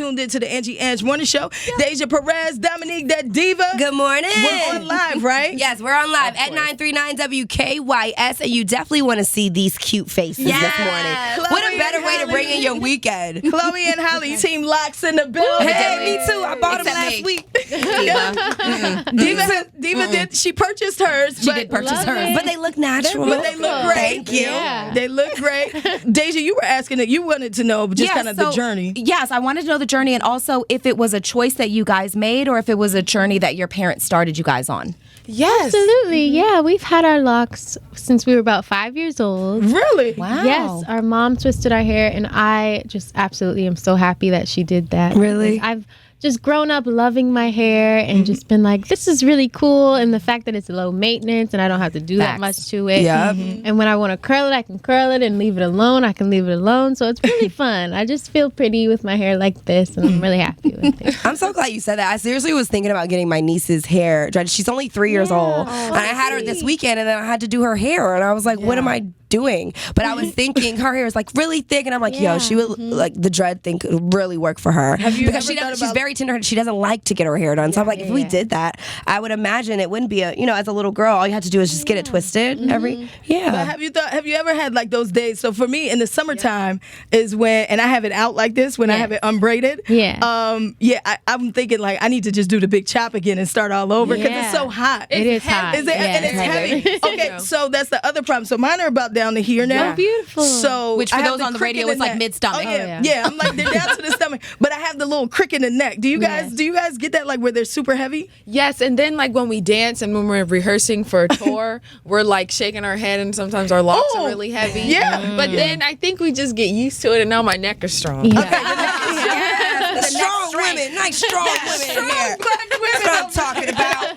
tuned into the Ange Morning Show. Deja Perez, Dominique, that diva. Good morning. We're on live, right? Yes, we're on live at 939 WKYS, and you definitely want to see these cute faces this morning. Chloe what a better and way to Halle. bring in your weekend. Chloe and Halle, Team Locs in the building. Hey, me too. I bought them Except last me. week. Diva did. She purchased hers. She did purchase hers. But they look natural. But they look great. Thank you. Yeah. They look great. Deja, you were asking that you wanted to know just kind of the journey. Yes, I wanted to know the journey, and also if it was a choice that you guys made or if it was a journey that your parents started you guys on. Yes. Absolutely. Yeah, we've had our locks since we were about 5 years old. Really? Wow. Yes, our mom twisted our hair, and I just absolutely am so happy that she did that. Really? I've just grown up loving my hair and just been like, this is really cool. And the fact that it's low maintenance and I don't have to do that much to it. Yep. And when I want to curl it, I can curl it, and leave it alone, I can leave it alone. So it's really fun. I just feel pretty with my hair like this, and I'm really happy with it. I'm so glad you said that. I seriously was thinking about getting my niece's hair dreaded. She's only 3 years old. And I had her this weekend, and then I had to do her hair. And I was like, what am I doing? But I was thinking her hair is like really thick, and I'm like, yo, she would like the dread thing could really work for her. Because she's very tender. She doesn't like to get her hair done. So I'm like, if we did that, I would imagine it wouldn't be as a little girl, all you had to do is just get it twisted But have you ever had like those days? So for me, in the summertime is when, and I have it out like this when I have it unbraided. I'm thinking like I need to just do the big chop again and start all over because it's so hot. It is hot. Is it? And it's heavy. Okay, so that's the other problem. So mine are about down to here now. Oh, beautiful. So Which for I have those the on the crick radio in is like neck. mid-stomach. Oh, yeah. I'm like they're down to the stomach, but I have the little crick in the neck. Do you guys get that like where they're super heavy? Yes, and then like when we dance and when we're rehearsing for a tour, we're like shaking our head, and sometimes our locks are really heavy. Yeah. But then I think we just get used to it, and now my neck is strong. The strong women, nice strong women in there. That's what I'm talking about.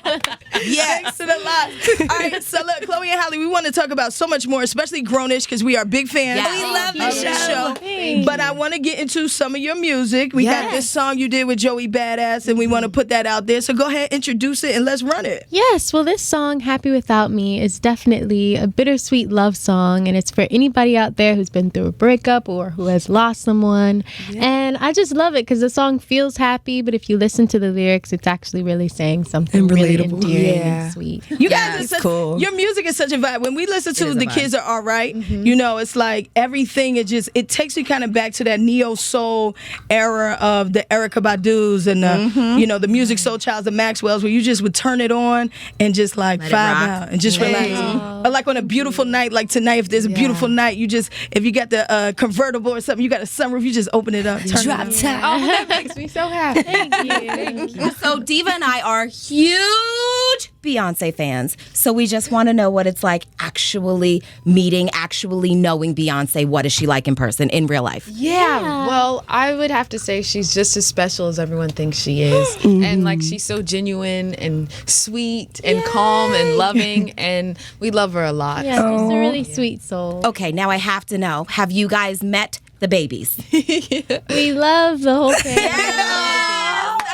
Thanks to the lot. All right, so look, Chloe and Halle, we want to talk about so much more, especially Grownish, because we are big fans. Yeah. We love the show. Thanks. But I want to get into some of your music. We got this song you did with Joey Badass, and we want to put that out there. So go ahead, introduce it, and let's run it. Yes, well, this song, Happy Without Me, is definitely a bittersweet love song, and it's for anybody out there who's been through a breakup or who has lost someone. And I just love it because the song feels happy, but if you listen to the lyrics, it's actually really saying something really endearing and sweet. You guys are such, cool. Your music is such a vibe. When we listen to The Kids Are Alright, it's like everything, it takes you kind of back to that neo-soul era of the Erykah Badu's and the Music Soul Childs, the Maxwell's, where you just would turn it on and just like vibe out and just relax. Or like on a beautiful night, like tonight, if there's a beautiful night, if you got the convertible or something, you got a sunroof, you just open it up, turn Drop it on. top. Oh, that makes me so happy. Thank you. So Diva and I are huge Beyonce fans. So we just want to know what it's like actually knowing Beyonce. What is she like in person, in real life? Yeah, well, I would have to say she's just as special as everyone thinks she is. And like she's so genuine and sweet and calm and loving, and we love her a lot. Yeah, she's a really sweet soul. Okay, now I have to know, have you guys met the babies? We love the whole thing.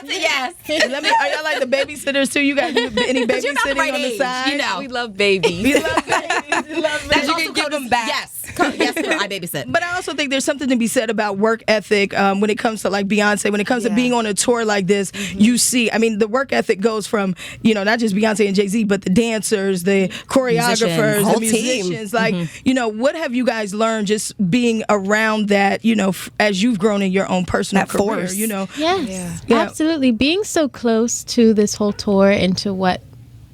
Yes. Are y'all like the babysitters too? You got any babysitting on the side? We love babies. We love babies. We love babies. You can give them back. Yes, I babysit. But I also think there's something to be said about work ethic when it comes to like Beyonce. When it comes to being on a tour like this, you see, the work ethic goes from, not just Beyonce and Jay-Z, but the dancers, the choreographers, the musicians. Like, what have you guys learned just being around that, as you've grown in your own personal career, force. Yes, absolutely. Being so close to this whole tour and to what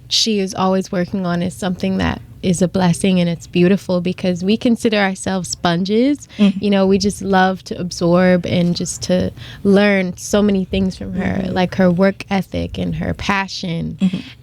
she is always working on is something that is a blessing, and it's beautiful because we consider ourselves sponges. We just love to absorb and just to learn so many things from her, like her work ethic and her passion.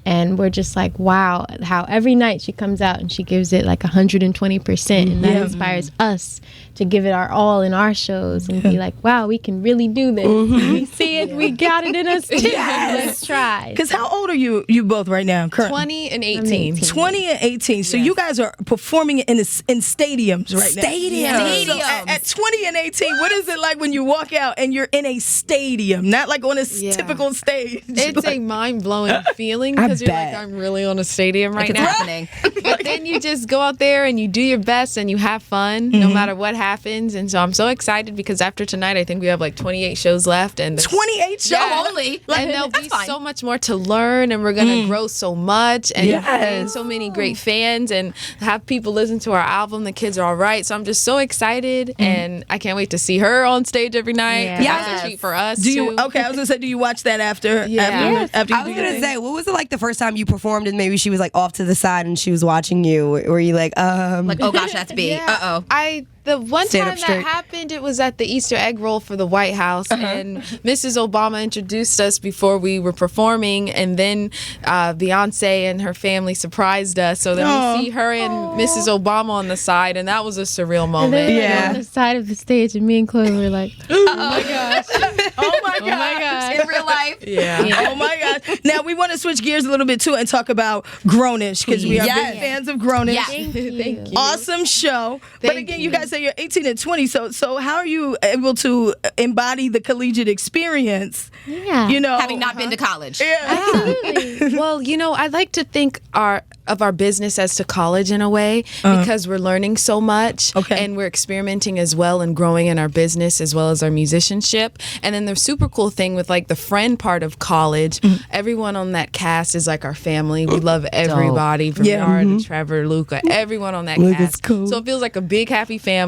And we're just like, wow, how every night she comes out and she gives it like 120%, and that inspires us to give it our all in our shows and be like, wow, we can really do this. We see it, we got it in us too. Let's try. Because how old are you both right now currently? 20 and 18. 20 and 18. So you guys are performing in stadiums right now. Stadiums. So at 20 and 18, what is it like when you walk out and you're in a stadium, not like on a typical stage? It's a mind-blowing feeling because you're like, I'm really on a stadium right now. Happening. But then you just go out there and you do your best and you have fun no matter what happens. And so I'm so excited because after tonight, I think we have like 28 shows left. And 28 shows? Only. And there'll be so much more to learn, and we're going to grow so much and gain so many great fans and have people listen to our album, The Kids Are All Right. So I'm just so excited, and I can't wait to see her on stage every night. That's a treat for us, too. Okay, I was going to say, do you watch that after? After you I was going to say, what was it like the first time you performed and maybe she was like off to the side and she was watching you? Were you like, Like, oh gosh, that's B. Uh-oh. The one Stand time up straight. that happened, it was at the Easter egg roll for the White House, and Mrs. Obama introduced us before we were performing, and then Beyonce and her family surprised us. So then we see her and Mrs. Obama on the side, and that was a surreal moment. And then on the side of the stage, and me and Chloe were like, Oh my gosh. Oh my gosh. In real life. Oh my gosh. Now we want to switch gears a little bit too and talk about Grownish, because we are big fans of Grownish. Yes. Thank you. Awesome show. But again, you guys say you're 18 and 20, so how are you able to embody the collegiate experience? yeah. You know, Having not been to college. Absolutely. Well, I like to think of our business as to college in a way, because we're learning so much, and we're experimenting as well and growing in our business as well as our musicianship. And then the super cool thing with like the friend part of college, everyone on that cast is like our family. We love everybody from Yara to Trevor, Luca, everyone on that cast. Cool. So it feels like a big happy family.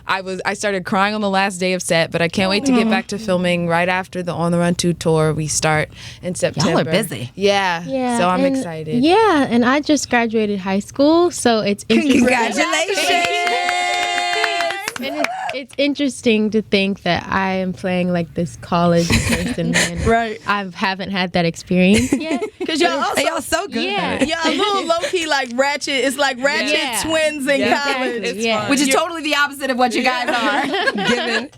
I started crying on the last day of set, but I can't wait to get back to filming right after the On the Run 2 tour. We start in September. Y'all are busy. Yeah. So I'm excited. Yeah, and I just graduated high school, so it's interesting. congratulations. And it's interesting to think that I am playing like this college person. Right. I haven't had that experience yet. Because y'all so good. Yeah. y'all a little low key like Ratchet. It's like Ratchet twins in college. It's Yeah. fun. Which is totally the opposite of what you guys are.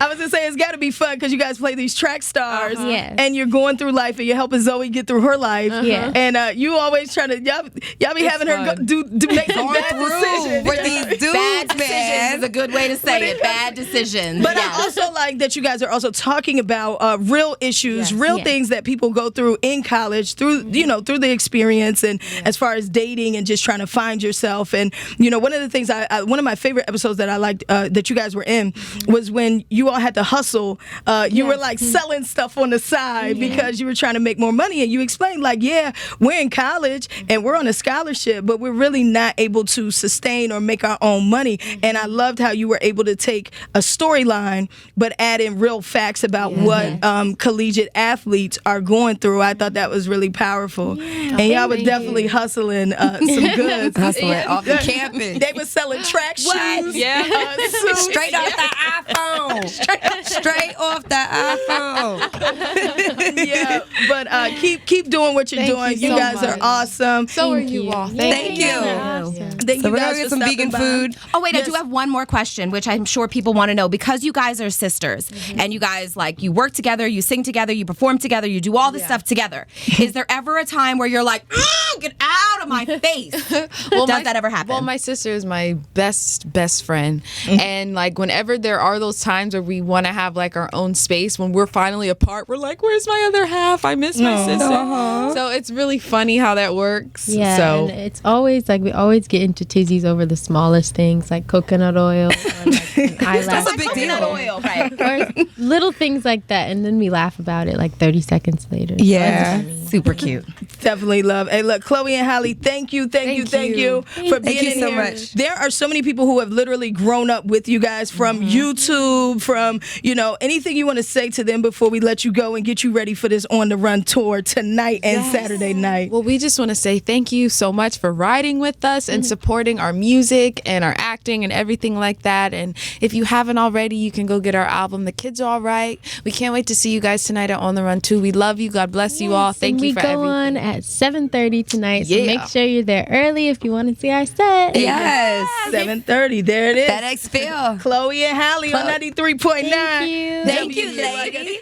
I was gonna say it's got to be fun because you guys play these track stars, Yes. and you're going through life, and you're helping Zoe get through her life. Yeah. And you always trying to y'all be having her do make some bad decisions. For these dudes, Bad decisions man. is a good way to say it. Bad decisions. But I also like that you guys are also talking about real issues, real things that people go through in college, through through the experience, and as far as dating and just trying to find yourself. And one of the things one of my favorite episodes that I liked that you guys were in was when you all had to hustle. You were like selling stuff on the side because you were trying to make more money, and you explained like, we're in college and we're on a scholarship, but we're really not able to sustain or make our own money. And I loved how you were able to take a storyline but add in real facts about what collegiate athletes are going through. I thought that was really powerful. And y'all were definitely hustling some goods. Hustling off the campus. They were selling track shoes. Suits. Straight off the iPhone. Straight off the iPhone. But keep doing what you're doing. You so guys are much. awesome. So are you all. Thank you. Thank So you we're guys gonna get for some stopping vegan by. food. Oh wait, I do have one more question, which I'm sure people want to know, because you guys are sisters and you guys you work together, you sing together, you perform together, you do all this stuff together. Is there ever a time where you're like, get out of my face? Does that ever happen? Well, my sister is my best friend, and like whenever there are those times where we want to have like our own space, when we're finally apart, we're like, "Where's my other half? I miss my sister." So it's really funny how that works. Yeah, So and it's always like we always get into tizzies over the smallest things, like coconut oil or like an eyelash. That's a big deal. oil, right? Or little things like that, and then we laugh about it like 30 seconds later. Yeah. Super cute. Definitely love. Hey, look, Chloe and Halle, thank you for being Thank in you so here. much. There are so many people who have literally grown up with you guys from YouTube, from anything you want to say to them before we let you go and get you ready for this On the Run tour tonight and Saturday night. Well, we just want to say thank you so much for riding with us and supporting our music and our acting and everything like that. And if you haven't already, you can go get our album, The Kids Are All Right. We can't wait to see you guys tonight at On the Run 2. We love you. God bless you all. Thank you for everything. We go on at 7:30 tonight, so Yeah. make sure you're there early if you want to see our set. Yes. 7:30. There it is. FedEx Feel. Chloe and Halle on 93.9. Thank you. Thank you, ladies.